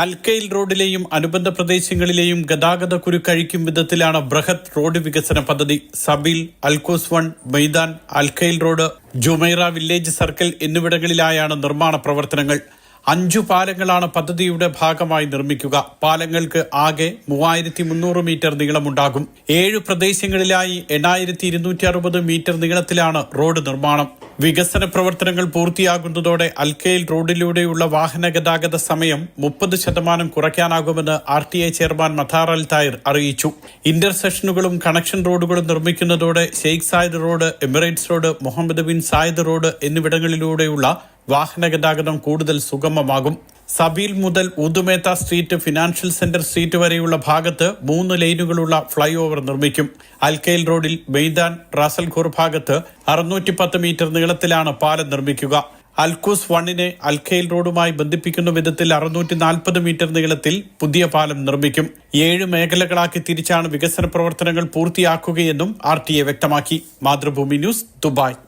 Alkyl റോഡിലെയും അനുബന്ധ പ്രദേശങ്ങളിലെയും ഗതാഗത കുരുക്കഴിക്കും വിധത്തിലാണ് ബൃഹത് റോഡ് വികസന പദ്ധതി. Zabeel, Al Quoz 1, Meydan, Al Khail road, Jumeirah village circle എന്നിവിടങ്ങളിലായാണ് നിർമ്മാണ പ്രവർത്തനങ്ങൾ. 5 പാലങ്ങളാണ് പദ്ധതിയുടെ ഭാഗമായി നിർമ്മിക്കുക. പാലങ്ങൾക്ക് ആകെ 3300 മീറ്റർ നീളമുണ്ടാകും. 7 പ്രദേശങ്ങളിലായി 8260 മീറ്റർ നീളത്തിലാണ് റോഡ് നിർമ്മാണം. വികസന പ്രവർത്തനങ്ങൾ പൂർത്തിയാകുന്നതോടെ അൽക്കൈൽ റോഡിലൂടെയുള്ള വാഹന ഗതാഗത സമയം 30% കുറയ്ക്കാനാകുമെന്ന് RTA chairman Mattar al Tayer അറിയിച്ചു. ഇന്റർസെക്ഷനുകളും കണക്ഷൻ റോഡുകളും നിർമ്മിക്കുന്നതോടെ Sheikh Zayed road, Emirates road, Mohammed bin Zayed road എന്നിവിടങ്ങളിലൂടെയുള്ള വാഹന ഗതാഗതം കൂടുതൽ സുഗമമാകും. സബീൽ മുതൽ Oud Metha street, financial centre street വരെയുള്ള ഭാഗത്ത് 3 ലൈനുകളുള്ള ഫ്ളൈ ഓവർ നിർമ്മിക്കും. അൽക്കൈൽ റോഡിൽ മെയ്ദാൻ, റാസൽഖോർ ഭാഗത്ത് 610 മീറ്റർ നീളത്തിലാണ് പാലം നിർമ്മിക്കുക. അൽക്കൂസ് 1-നെ അൽക്കൈൽ റോഡുമായി ബന്ധിപ്പിക്കുന്ന വിധത്തിൽ 640 മീറ്റർ നീളത്തിൽ പുതിയ പാലം നിർമ്മിക്കും. 7 മേഖലകളാക്കി തിരിച്ചാണ് വികസന പ്രവർത്തനങ്ങൾ പൂർത്തിയാക്കുകയെന്നും RTA വ്യക്തമാക്കി. Mathrubhumi news, Dubai.